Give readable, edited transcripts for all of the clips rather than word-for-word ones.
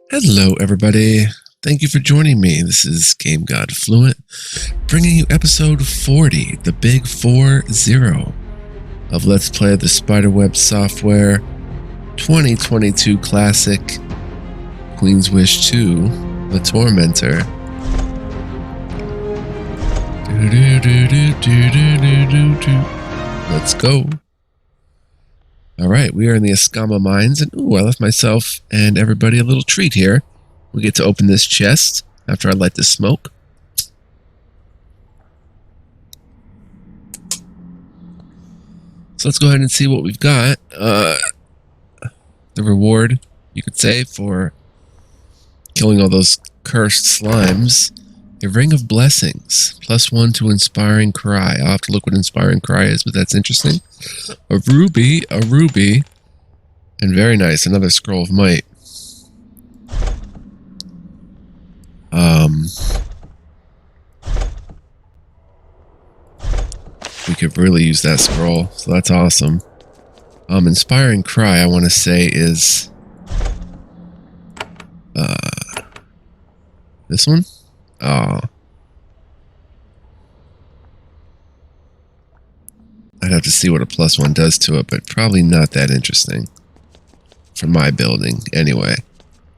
Hello, everybody. Thank you for joining me. This is Game God Fluent, bringing you episode 40, the big 4-0 of Let's Play the Spiderweb Software 2022 Classic Queen's Wish 2, the Tormentor. Let's go. Alright, we are in the Askama Mines, and I left myself and everybody a little treat here. We get to open this chest after I light the smoke. So let's go ahead and see what we've got. The reward, you could say, for killing all those cursed slimes. A Ring of Blessings, +1 to Inspiring Cry. I'll have to look what Inspiring Cry is, but that's interesting. A ruby, and very nice, another Scroll of Might. We could really use that scroll, so that's awesome. Inspiring Cry, I want to say, is this one? Oh. I'd have to see what a +1 does to it, but probably not that interesting. For my building, anyway.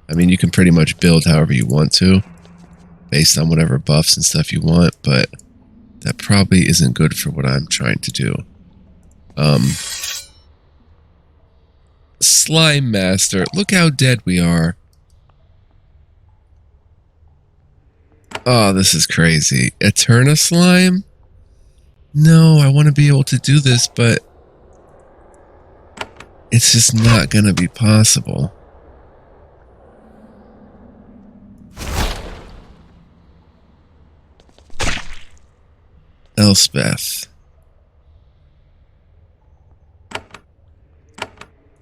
I mean, you can pretty much build however you want to, based on whatever buffs and stuff you want, but that probably isn't good for what I'm trying to do. Slime Master. Look how dead we are. Oh, this is crazy. Eterna Slime? No, I want to be able to do this, but it's just not going to be possible. Elspeth.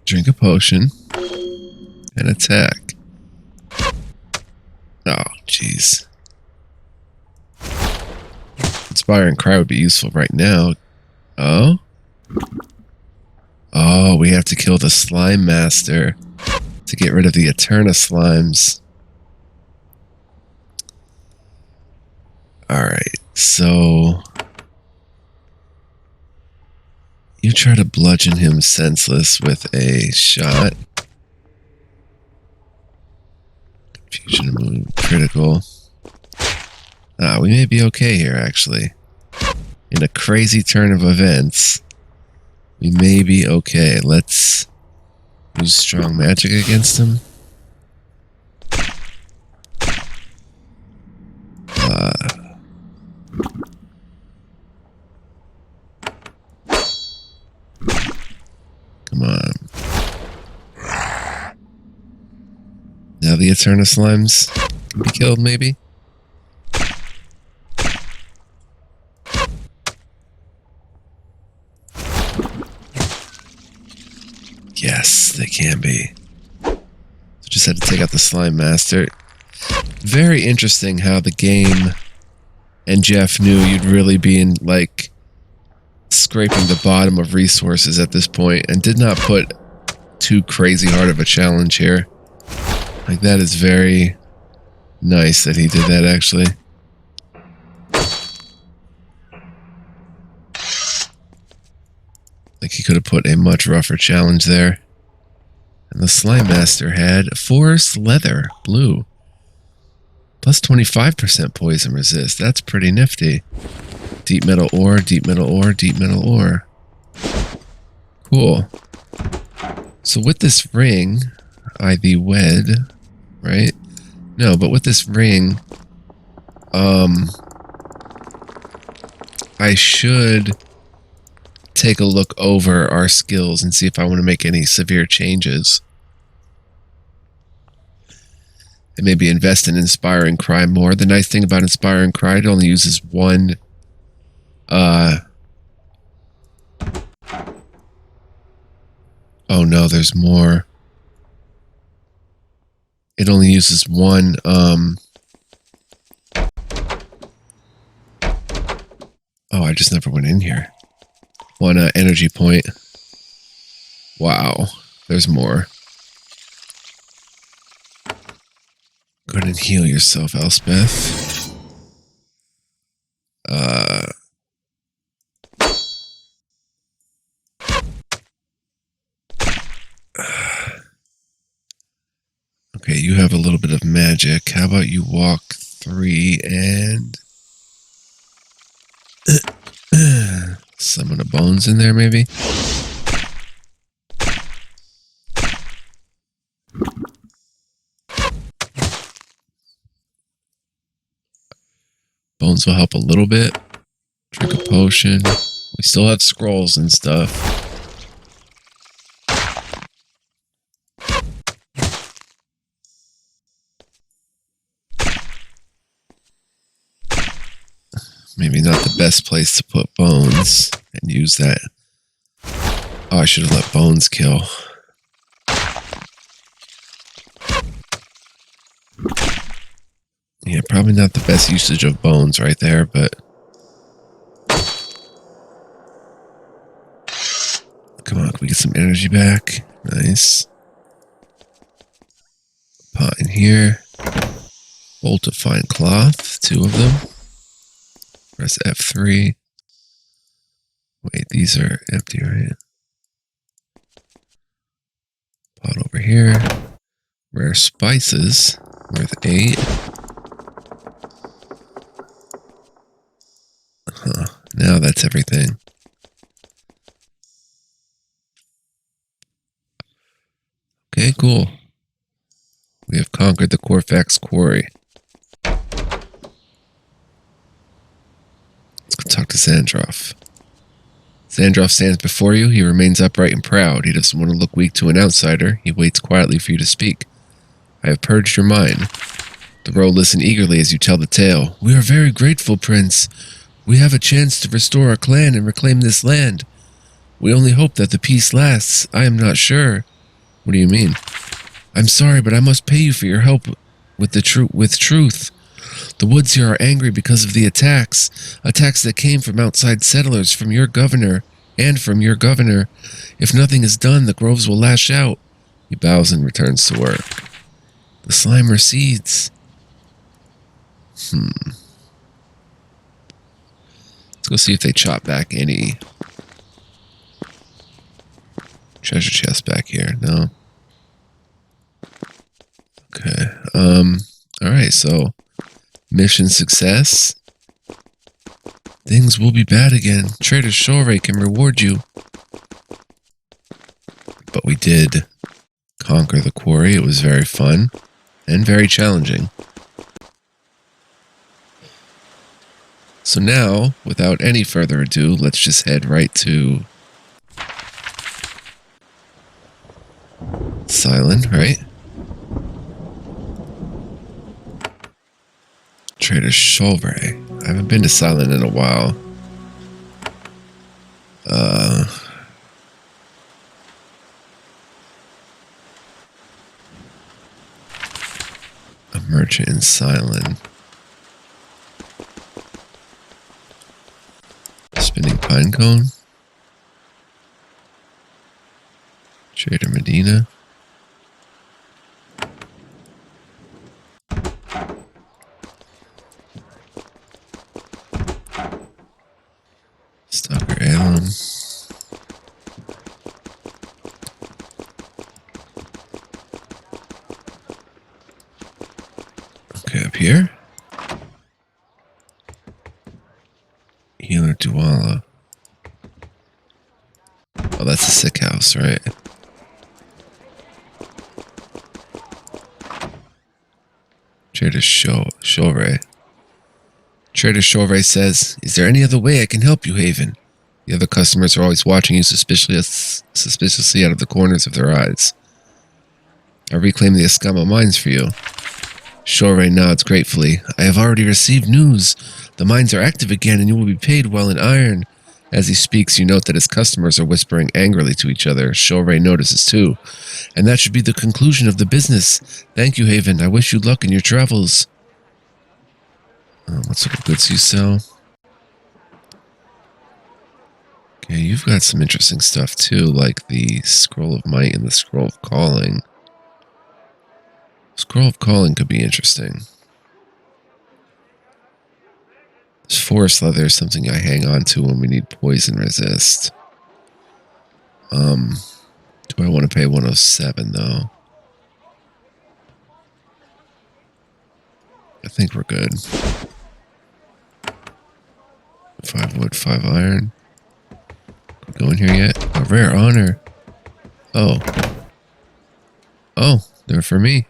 Drink a potion and attack. Oh, jeez. Inspiring Cry would be useful right now. Oh? Oh, we have to kill the Slime Master to get rid of the Eterna Slimes. Alright, so you try to bludgeon him senseless with a shot. Confusion move, critical. We may be okay here, actually. In a crazy turn of events, we may be okay. Let's use strong magic against him. Come on. Now the Eterna Slimes can be killed, maybe? Yes, they can be. So just had to take out the Slime Master. Very interesting how the game and Jeff knew you'd really be in, like, scraping the bottom of resources at this point and did not put too crazy hard of a challenge here. Like, that is very nice that he did that, actually. Like, he could have put a much rougher challenge there. And the Slime Master had Forest Leather, blue. Plus 25% poison resist. That's pretty nifty. Deep metal ore, deep metal ore, deep metal ore. Cool. So with this ring, Ivy Wed, right? No, but with this ring, I should take a look over our skills and see if I want to make any severe changes. And maybe invest in Inspiring Cry more. The nice thing about Inspiring Cry, it only uses one oh no, there's more. It only uses one oh, I just never went in here. One energy point. Wow, there's more. ahead and heal yourself, Elspeth. Okay, you have a little bit of magic. How about you walk 3 and summon a bones in there, maybe? Bones will help a little bit. Drink a potion. We still have scrolls and stuff. Maybe not the best place to put bones and use that. Oh, I should have let bones kill. Yeah, probably not the best usage of bones right there, but... Come on, can we get some energy back? Nice. Pot in here. Bolt of fine cloth, 2 of them. Press F3. Wait, these are empty, right? Pot over here. Rare spices, worth 8. Now that's everything. Okay, cool. We have conquered the Corfax Quarry. Let's go talk to Xandroff. Xandroff stands before you. He remains upright and proud. He doesn't want to look weak to an outsider. He waits quietly for you to speak. I have purged your mind. The row listen eagerly as you tell the tale. We are very grateful, Prince. We have a chance to restore our clan and reclaim this land. We only hope that the peace lasts. I am not sure. What do you mean? I'm sorry, but I must pay you for your help with truth. The woods here are angry because of the attacks that came from outside settlers, from your governor, and from your governor. If nothing is done, the groves will lash out. He bows and returns to work. The slime recedes. Let's go see if they chop back any treasure chest back here. No. Okay. Alright, so mission success. Things will be bad again. Trader Shore can reward you. But we did conquer the quarry. It was very fun and very challenging. So now, without any further ado, let's just head right to Silent, right? Trader Shore. I haven't been to Silent in a while. A merchant in Silent. Spinning pine cone. Trader Medina. Stalker Alum. Okay, up here. Healer Duala. Oh, that's a sick house, right? Trader Shore. Trader Shore says, "Is there any other way I can help you, Haven?" The other customers are always watching you suspiciously out of the corners of their eyes. I reclaim the Askama Mines for you. Shore nods gratefully. I have already received news. The mines are active again and you will be paid well in iron. As he speaks, you note that his customers are whispering angrily to each other. Shore notices too. And that should be the conclusion of the business. Thank you, Haven. I wish you luck in your travels. What sort of goods you sell? Okay, you've got some interesting stuff too, like the Scroll of Might and the Scroll of Calling. Scroll of Calling could be interesting. This forest leather is something I hang on to when we need poison resist. Do I want to pay 107 though? I think we're good. 5 wood, 5 iron. Go in here yet? A rare honor. Oh. Oh, they're for me.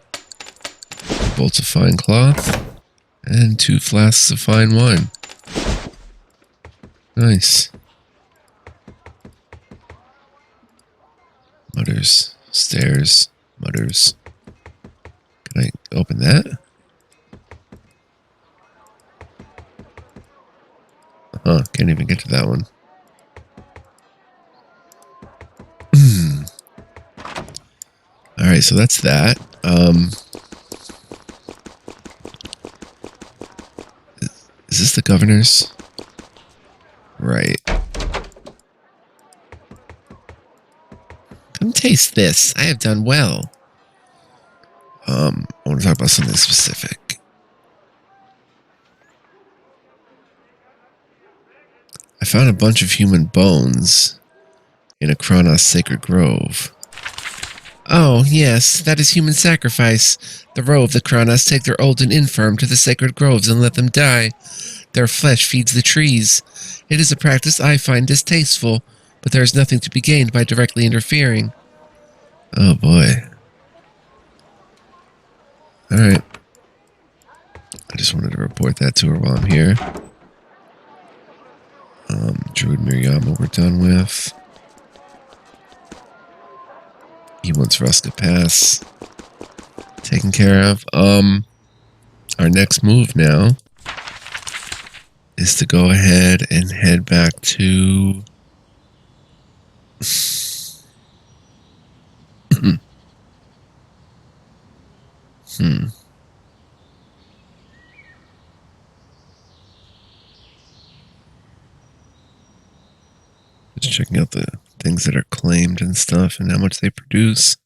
2 bolts of fine cloth. And 2 flasks of fine wine. Nice. Mutters. Stairs. Mutters. Can I open that? Huh, can't even get to that one. Alright, so that's that. Is this the governor's? Right. Come taste this. I have done well. I want to talk about something specific. I found a bunch of human bones in a Kronos sacred grove. Oh, yes, that is human sacrifice. The roe of the Kronos take their old and infirm to the sacred groves and let them die. Their flesh feeds the trees. It is a practice I find distasteful, but there is nothing to be gained by directly interfering. Oh, boy. Alright. I just wanted to report that to her while I'm here. Druid Miryama we're done with. He wants Ruska Pass taken care of. Our next move now is to go ahead and head back to Just checking out the things that are claimed and stuff and how much they produce.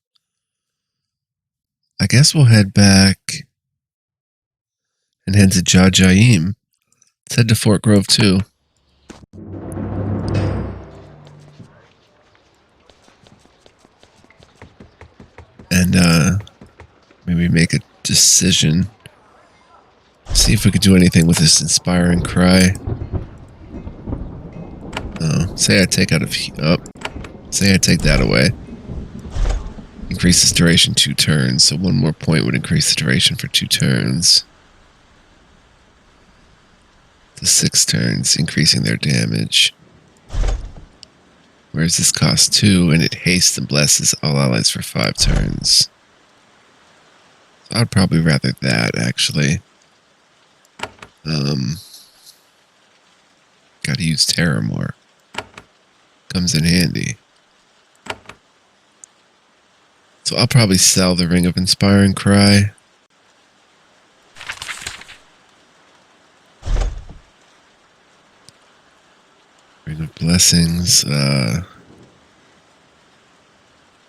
I guess we'll head back and head to Jajaim. Let's head to Fort Grove too. And maybe make a decision. See if we could do anything with this inspiring cry. Oh, say I take out say I take that away. Increases duration 2 turns, so 1 more point would increase the duration for 2 turns. To 6 turns, increasing their damage. Whereas this costs 2, and it hastes and blesses all allies for 5 turns. So I'd probably rather that, actually. Gotta use Terror more. Comes in handy. So I'll probably sell the Ring of Inspiring Cry. Ring of Blessings. Yeah,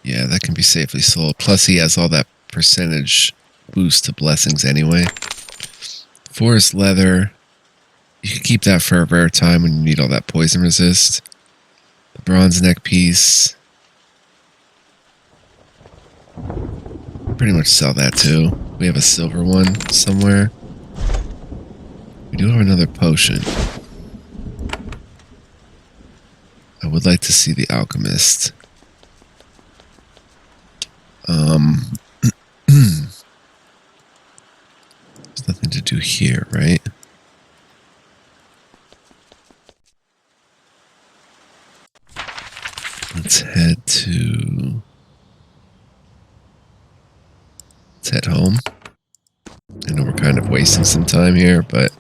that can be safely sold. Plus he has all that percentage boost to blessings anyway. Forest Leather. You can keep that for a rare time when you need all that poison resist. The Bronze Neck Piece. Pretty much sell that too. We have a silver one somewhere. We do have another potion. I would like to see the Alchemist. There's nothing to do here, right? Let's head home. I know we're kind of wasting some time here, but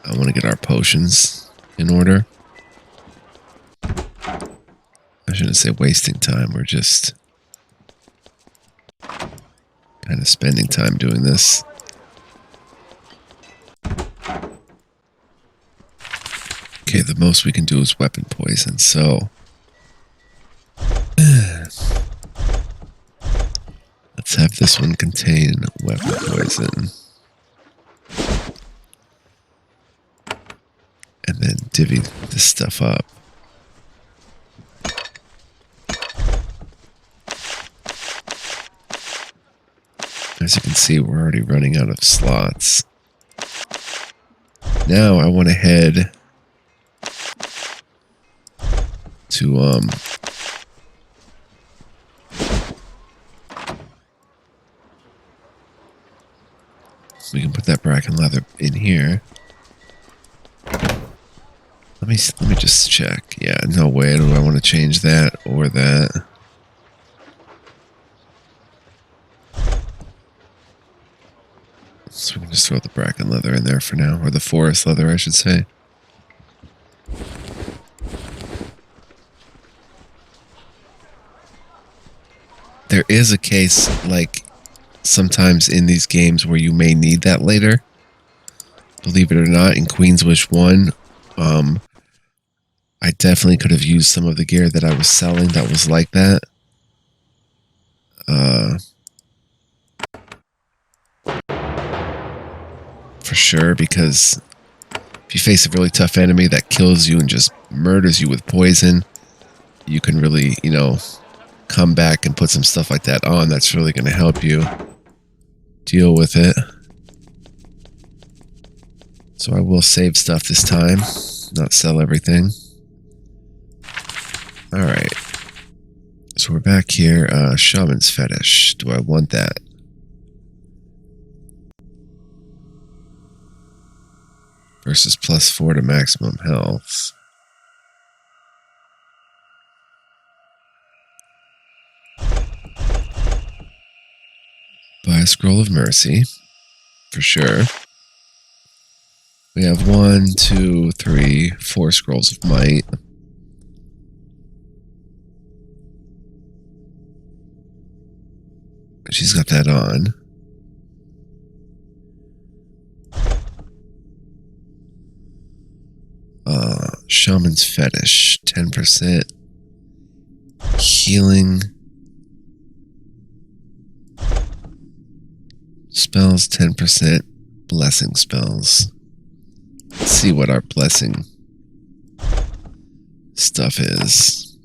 I want to get our potions in order. I shouldn't say wasting time, we're just kind of spending time doing this. Okay, the most we can do is weapon poison, so let's have this one contain weapon poison? And then divvy this stuff up. As you can see, we're already running out of slots. Now I want to head to we can put that bracken leather in here. Let me just check. Yeah, no way do I want to change that or that. So we can just throw the bracken leather in there for now, or the forest leather, I should say. There is a case, like, sometimes in these games where you may need that later. Believe it or not, in Queen's Wish 1, I definitely could have used some of the gear that I was selling that was like that. For sure, because if you face a really tough enemy that kills you and just murders you with poison, you can really, you know, come back and put some stuff like that on. That's really going to help you deal with it. So I will save stuff this time, not sell everything. Alright. So we're back here. Shaman's Fetish. Do I want that? Versus +4 to maximum health. Buy a Scroll of Mercy. For sure. We have 1, 2, 3, 4 Scrolls of Might. She's got that on. Shaman's Fetish, 10%. Healing. Spells, 10%. Blessing spells. Let's see what our blessing stuff is.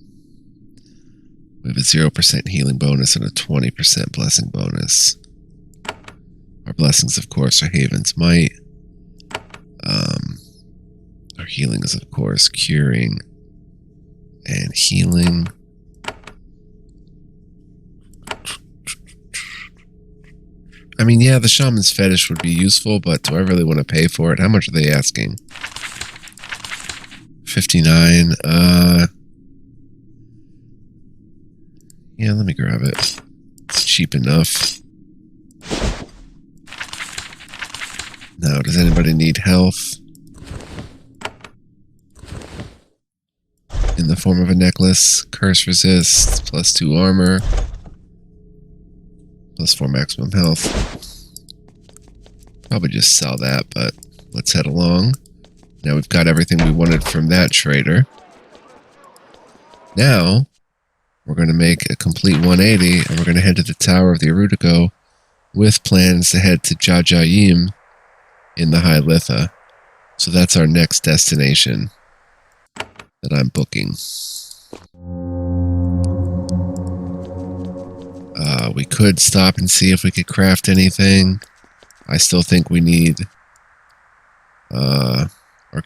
We have a 0% healing bonus and a 20% blessing bonus. Our blessings, of course, are Haven's Might. Our healing is, of course, curing and healing. I mean, yeah, the Shaman's Fetish would be useful, but do I really want to pay for it? How much are they asking? 59. Yeah, let me grab it. It's cheap enough. Now, does anybody need health? In the form of a necklace. Curse resist, +2 armor. +4 maximum health. Probably just sell that, but let's head along. Now we've got everything we wanted from that trader. Now, we're going to make a complete 180, and we're going to head to the Tower of the Erudico with plans to head to Jajayim in the High Litha. So that's our next destination that I'm booking. We could stop and see if we could craft anything. I still think we need... our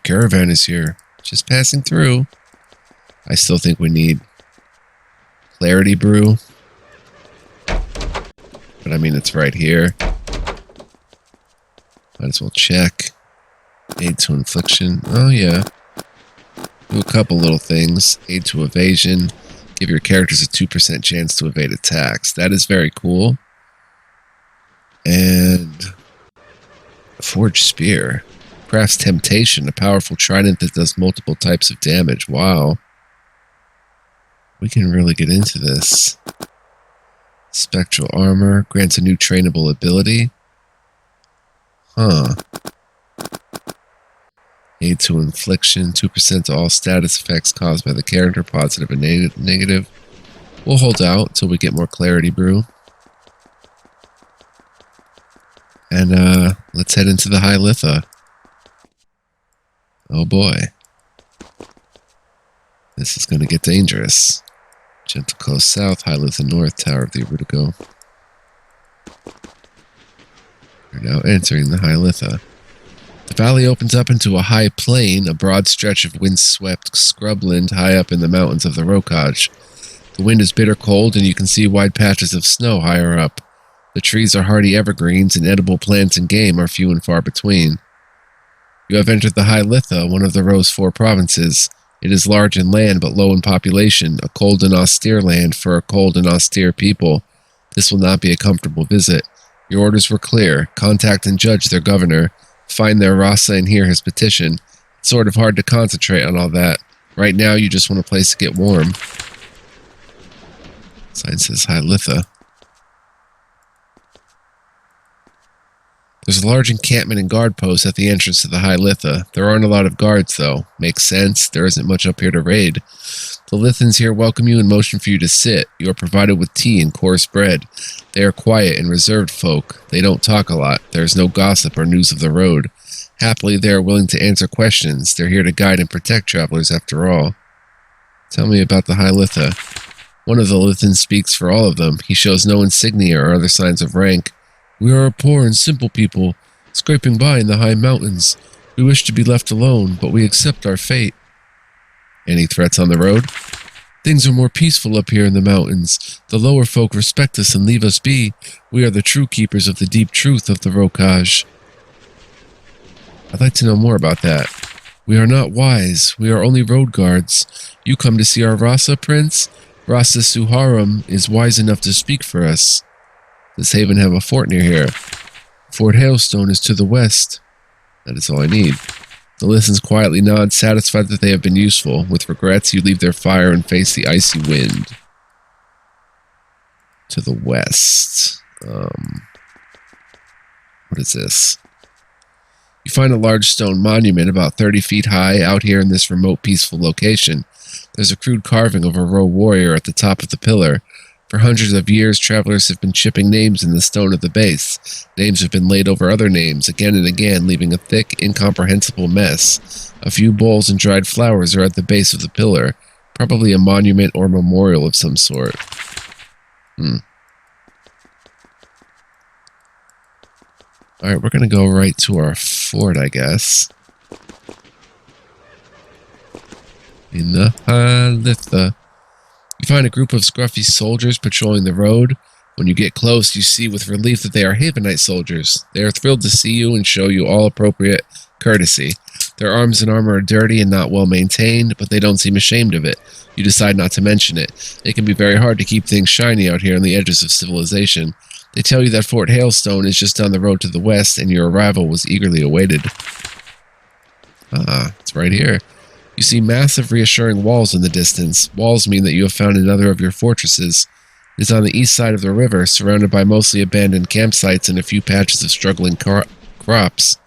caravan is here, just passing through. I still think we need Clarity Brew. But I mean, it's right here. Might as well check. Aid to Infliction. Oh, yeah. Do a couple little things. Aid to Evasion. Give your characters a 2% chance to evade attacks. That is very cool. And Forged Spear. Crafts Temptation, a powerful trident that does multiple types of damage. Wow. We can really get into this. Spectral Armor. Grants a new trainable ability. Huh. Aid to Infliction, 2% to all status effects caused by the character, positive and negative. We'll hold out until we get more Clarity Brew. And let's head into the High Litha. Oh boy. This is going to get dangerous. Gentle Coast South, High Litha North, Tower of the Arudico. We're now entering the High Litha. The valley opens up into a high plain, a broad stretch of wind-swept scrubland high up in the mountains of the Rokaj. The wind is bitter cold, and you can see wide patches of snow higher up. The trees are hardy evergreens, and edible plants and game are few and far between. You have entered the High Litha, one of the Rose 4 provinces. It is large in land, but low in population, a cold and austere land for a cold and austere people. This will not be a comfortable visit. Your orders were clear. Contact and judge their governor. Find their Rasa and hear his petition. It's sort of hard to concentrate on all that. Right now, you just want a place to get warm. Sign says High Litha. There's a large encampment and guard post at the entrance to the High Litha. There aren't a lot of guards, though. Makes sense. There isn't much up here to raid. The Lithans here welcome you and motion for you to sit. You are provided with tea and coarse bread. They are quiet and reserved folk. They don't talk a lot. There is no gossip or news of the road. Happily, they are willing to answer questions. They're here to guide and protect travelers after all. Tell me about the High Litha. One of the Lithans speaks for all of them. He shows no insignia or other signs of rank. We are a poor and simple people, scraping by in the high mountains. We wish to be left alone, but we accept our fate. Any threats on the road? Things are more peaceful up here in the mountains. The lower folk respect us and leave us be. We are the true keepers of the deep truth of the Rokaj. I'd like to know more about that. We are not wise. We are only road guards. You come to see our Rasa, Prince? Rasa Suharam is wise enough to speak for us. Does Haven have a fort near here? Fort Hailstone is to the west. That is all I need. The Lithans quietly nod, satisfied that they have been useful. With regrets, you leave their fire and face the icy wind. To the west. What is this? You find a large stone monument about 30 feet high out here in this remote, peaceful location. There's a crude carving of a Ro warrior at the top of the pillar. For hundreds of years, travelers have been chipping names in the stone at the base. Names have been laid over other names, again and again, leaving a thick, incomprehensible mess. A few bowls and dried flowers are at the base of the pillar, probably a monument or memorial of some sort. Alright, we're going to go right to our fort, I guess. In the High Litha. You find a group of scruffy soldiers patrolling the road. When you get close, you see with relief that they are Havenite soldiers. They are thrilled to see you and show you all appropriate courtesy. Their arms and armor are dirty and not well maintained, but they don't seem ashamed of it. You decide not to mention it. It can be very hard to keep things shiny out here on the edges of civilization. They tell you that Fort Hailstone is just down the road to the west, and your arrival was eagerly awaited. It's right here. You see massive, reassuring walls in the distance. Walls mean that you have found another of your fortresses. It is on the east side of the river, surrounded by mostly abandoned campsites and a few patches of struggling crops.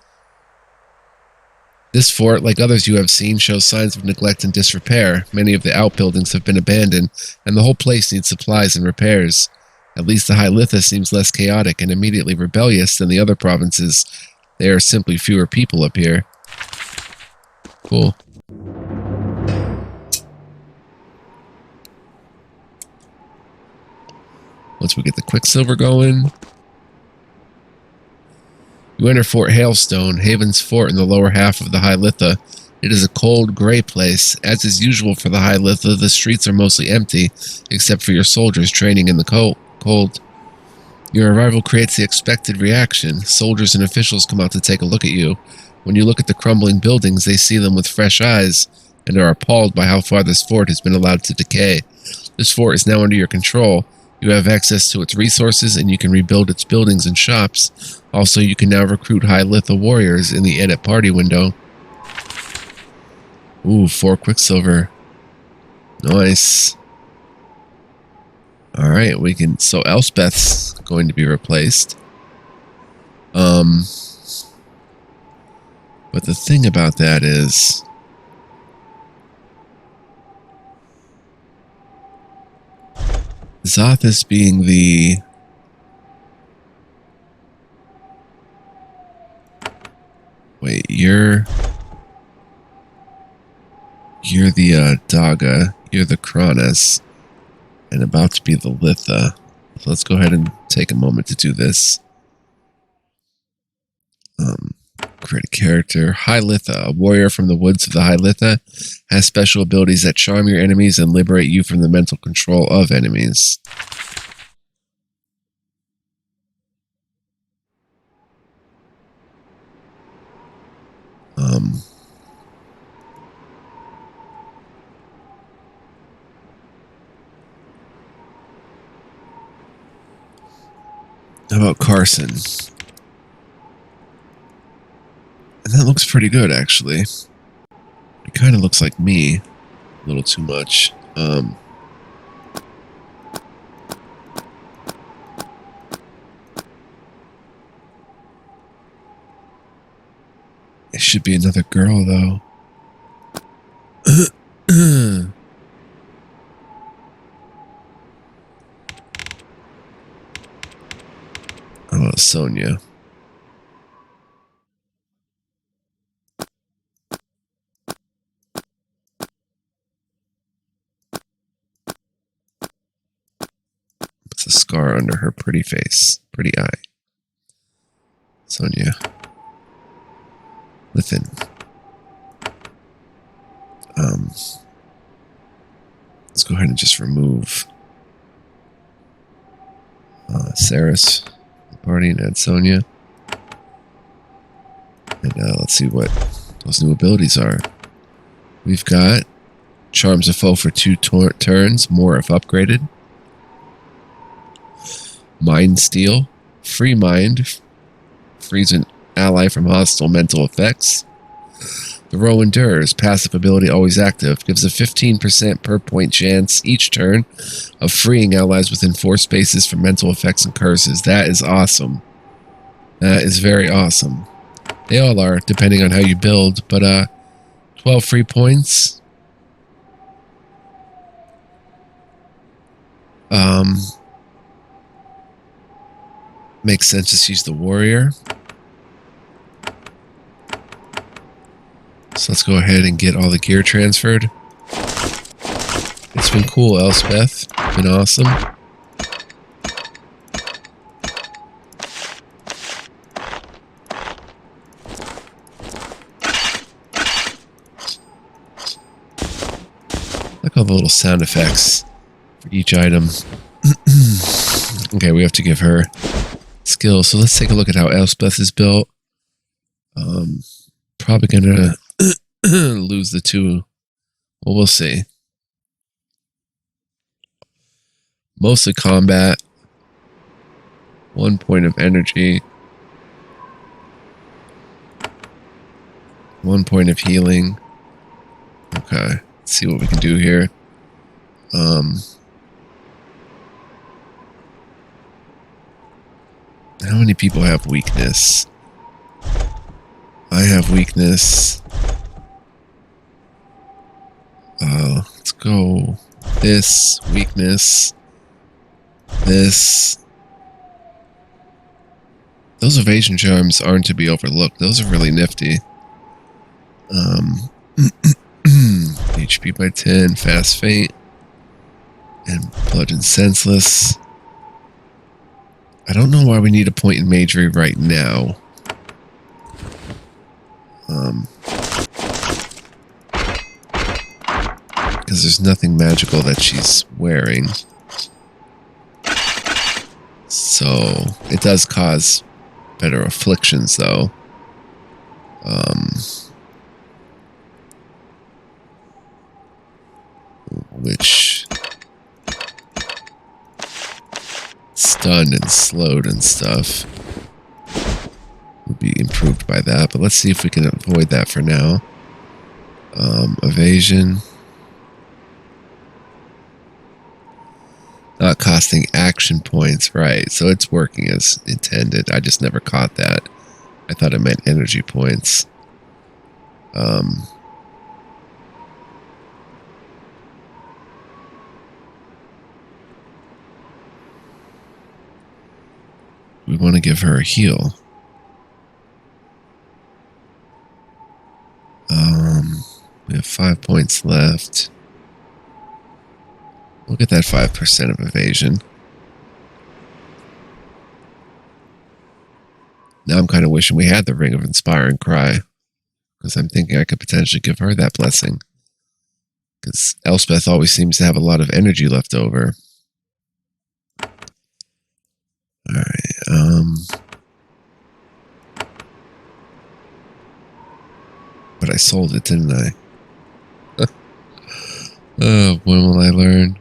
This fort, like others you have seen, shows signs of neglect and disrepair. Many of the outbuildings have been abandoned, and the whole place needs supplies and repairs. At least the High Litha seems less chaotic and immediately rebellious than the other provinces. There are simply fewer people up here. Cool. Once we get the Quicksilver going, you enter Fort Hailstone, Haven's fort in the lower half of the High Litha. It is a cold, gray place. As is usual for the High Litha, the streets are mostly empty, except for your soldiers training in the cold. Your arrival creates the expected reaction. Soldiers and officials come out to take a look at you. When you look at the crumbling buildings, they see them with fresh eyes and are appalled by how far this fort has been allowed to decay. This fort is now under your control. You have access to its resources, and you can rebuild its buildings and shops. Also, you can now recruit High Litha warriors in the edit party window. Ooh, 4 Quicksilver. Nice. Alright, we can... So, Elspeth's going to be replaced. But the thing about that is... Zothis being the you're the Daga, you're the Kronos, and about to be the Litha. So let's go ahead and take a moment to do this. Create a character. High Litha, a warrior from the woods of the High Litha, has special abilities that charm your enemies and liberate you from the mental control of enemies. How about Carson? And that looks pretty good, actually. It kind of looks like me. A little too much. It should be another girl, though. How about Sonia? It's a scar under her pretty face. Pretty eye. Sonia. Within. Let's go ahead and just remove Saris party and add Sonia. And let's see what those new abilities are. We've got Charms a Foe for 2 turns, more if upgraded. Mind Steal, Free Mind, frees an ally from hostile mental effects. The Row Endures, passive ability always active, gives a 15% per point chance each turn of freeing allies within 4 spaces from mental effects and curses. That is awesome. That is very awesome. They all are, depending on how you build, but 12 free points. Makes sense to use the warrior. So let's go ahead and get all the gear transferred. It's been cool, Elspeth. Been awesome. Look at all the little sound effects for each item. Okay, we have to give her skill. So let's take a look at how Elspeth is built. Probably gonna lose the 2. Well, we'll see. Mostly combat. 1 point of energy. 1 point of healing. Okay, let's see what we can do here. How many people have weakness? I have weakness. Let's go. This, weakness. This. Those evasion charms aren't to be overlooked. Those are really nifty. HP by 10, fast faint, and bludgeon senseless. I don't know why we need a point in magery right now. Because there's nothing magical that she's wearing. So it does cause better afflictions, though. Which stunned and slowed and stuff would be improved by that. But let's see if we can avoid that for now. Evasion. Not costing action points, right. So it's working as intended. I just never caught that. I thought it meant energy points. We want to give her a heal. We have 5 points left. We'll get that 5% of evasion. Now I'm kind of wishing we had the Ring of Inspiring Cry, because I'm thinking I could potentially give her that blessing. Because Elspeth always seems to have a lot of energy left over. Alright, but I sold it, didn't I? Oh, when will I learn?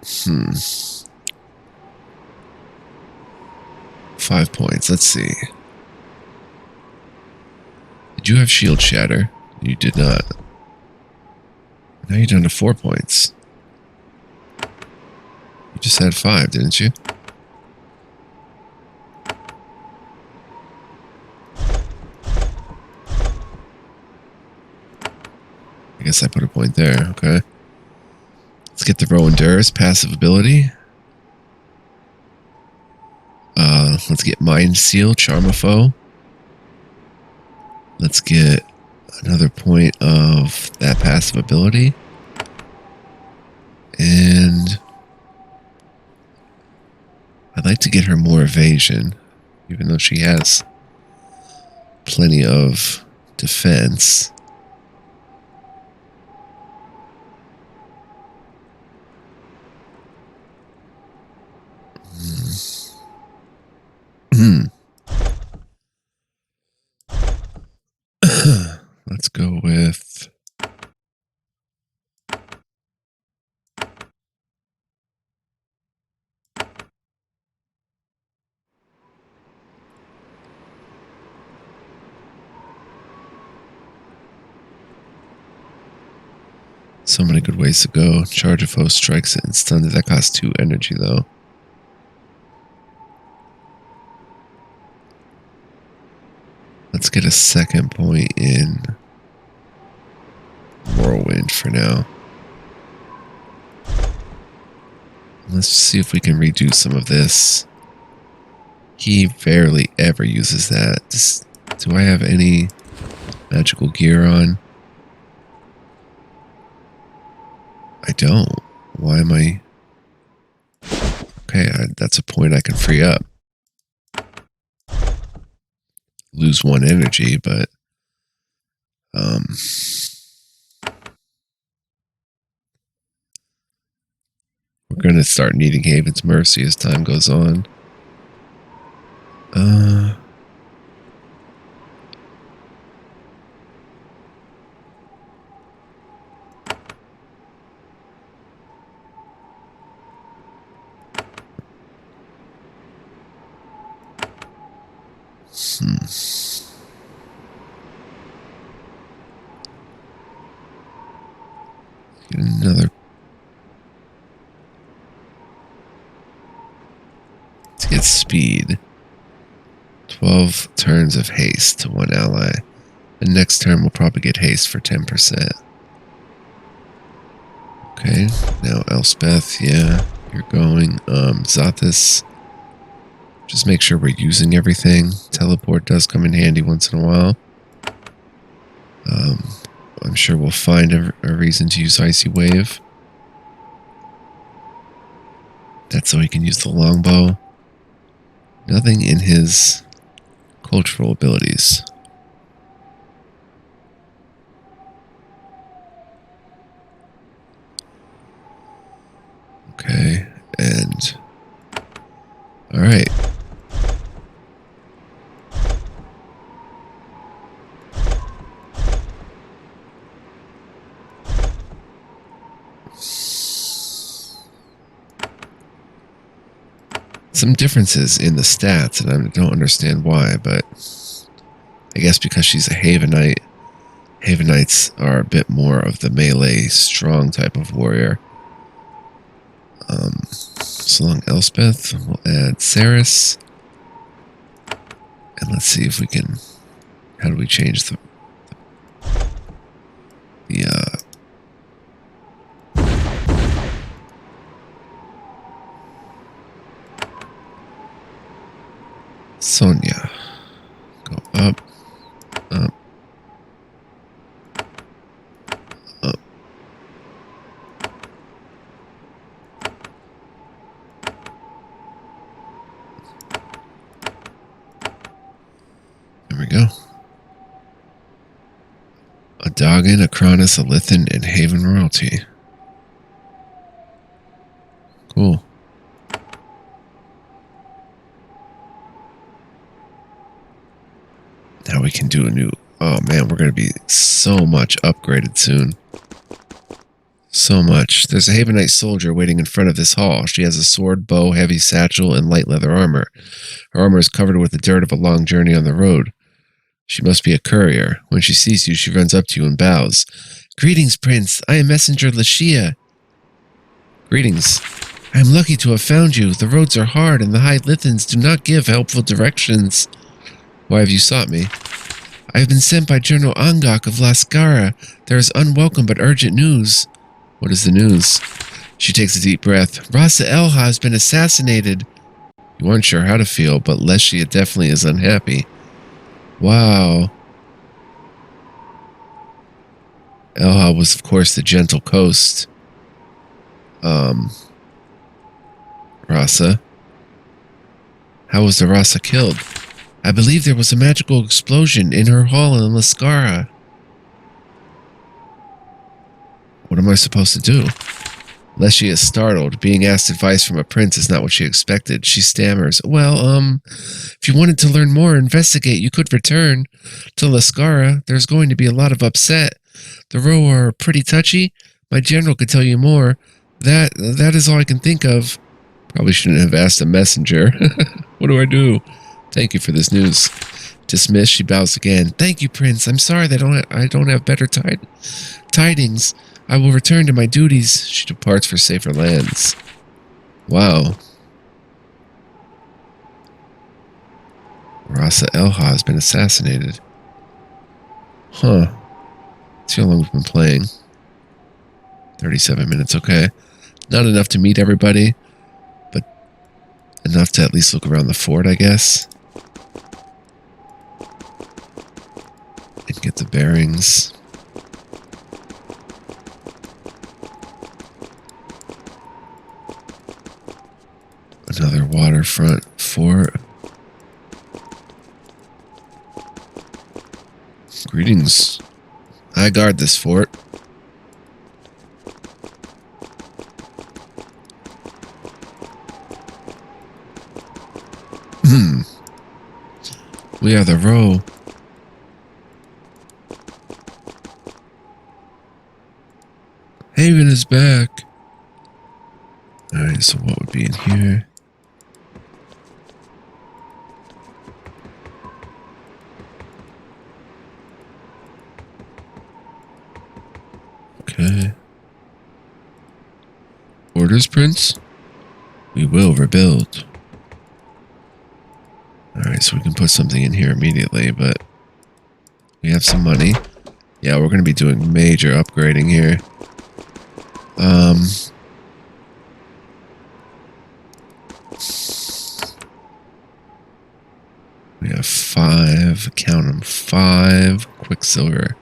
Hmm. 5 points. Let's see. Did you have Shield Shatter? You did not. Now you're down to 4 points. You just had 5, didn't you? I guess I put a point there. Okay. Let's get the Row Endures passive ability. Let's get Mind Seal, Charm a Foe. Let's get another point of that passive ability. And I'd like to get her more evasion, even though she has plenty of defense. Let's go with so many good ways to go. Charge a foe, strikes it, and stuns it. That costs 2 energy, though. Let's get a second point in Whirlwind for now. Let's see if we can redo some of this. He barely ever uses that. Do I have any magical gear on? I don't. Why am I... Okay, that's a point I can free up. Lose 1 energy, but... we're going to start needing Haven's Mercy as time goes on. Get another... Let's get speed. 12 turns of haste to 1 ally. The next turn we'll probably get haste for 10%. Okay, now Elspeth, yeah, you're going. Zathis, just make sure we're using everything. Teleport does come in handy once in a while. I'm sure we'll find a reason to use Icy Wave. That's so he can use the longbow. Nothing in his cultural abilities. Okay, and... Alright. Some differences in the stats, and I don't understand why, but I guess because she's a Havenite, Havenites are a bit more of the melee, strong type of warrior. So long Elspeth, we'll add Ceres. And let's see if we can... How do we change the Sonia. Go up, up, up. There we go. A Doggin, a Cronus, a Lithan, and Haven Royalty. Cool. Now we can do a new... Oh man, we're going to be so much upgraded soon. So much. There's a Havenite soldier waiting in front of this hall. She has a sword, bow, heavy satchel, and light leather armor. Her armor is covered with the dirt of a long journey on the road. She must be a courier. When she sees you, she runs up to you and bows. Greetings, Prince. I am Messenger Lashia. Greetings. I am lucky to have found you. The roads are hard, and the High Lithans do not give helpful directions. Why have you sought me? I have been sent by General Angak of Lascara. There is unwelcome but urgent news. What is the news? She takes a deep breath. Rasa Elha has been assassinated. You aren't sure how to feel, but Leshia definitely is unhappy. Wow. Elha was, of course, the Gentle Coast. Rasa. How was the Rasa killed? I believe there was a magical explosion in her hall in Lascara. What am I supposed to do? Leshia is startled. Being asked advice from a prince is not what she expected. She stammers. Well, if you wanted to learn more or investigate, you could return to Lascara. There's going to be a lot of upset. The Ro are pretty touchy. My general could tell you more. That is all I can think of. Probably shouldn't have asked a messenger. What do I do? Thank you for this news. Dismissed, she bows again. Thank you, Prince. I'm sorry that I don't have better tidings. I will return to my duties. She departs for safer lands. Wow. Rasa Elha has been assassinated. Huh. See how long we've been playing. 37 minutes, okay. Not enough to meet everybody, but enough to at least look around the fort, I guess. And get the bearings. Another waterfront fort. Greetings. I guard this fort. We are the Ro. Haven is back. Alright, so what would be in here? Okay. Orders, Prince? We will rebuild. Alright, so we can put something in here immediately, but we have some money. Yeah, we're going to be doing major upgrading here. We have 5, count them, 5 Quicksilver.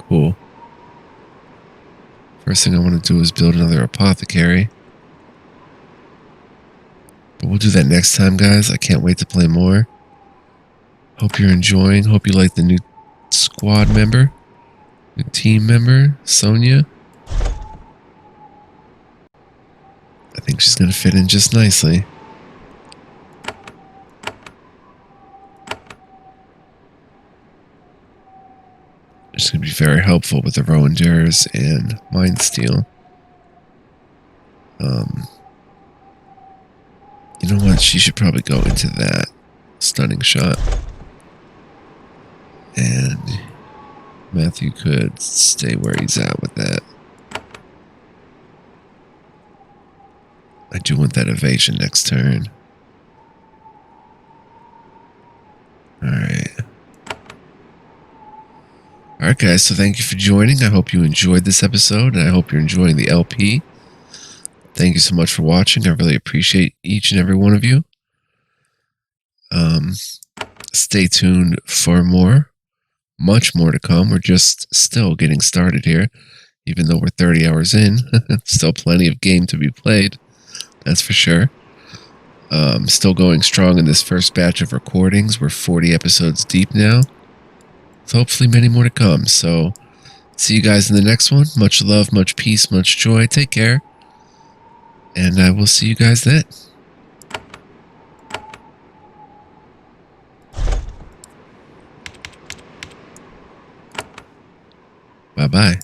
Cool. First thing I want to do is build another apothecary. But we'll do that next time, guys. I can't wait to play more. Hope you're enjoying. Hope you like the new squad member. New team member, Sonia. I think she's going to fit in just nicely. She's going to be very helpful with the Roenders and Mind Steel. You know what? She should probably go into that stunning shot. And Matthew could stay where he's at with that. I do want that evasion next turn. Alright. Alright guys, so thank you for joining. I hope you enjoyed this episode, and I hope you're enjoying the LP. Thank you so much for watching. I really appreciate each and every one of you. Stay tuned for more. Much more to come. We're just still getting started here. Even though we're 30 hours in, still plenty of game to be played. That's for sure. Still going strong in this first batch of recordings. We're 40 episodes deep now. So hopefully many more to come. So see you guys in the next one. Much love, much peace, much joy. Take care. And I will see you guys then. Bye-bye.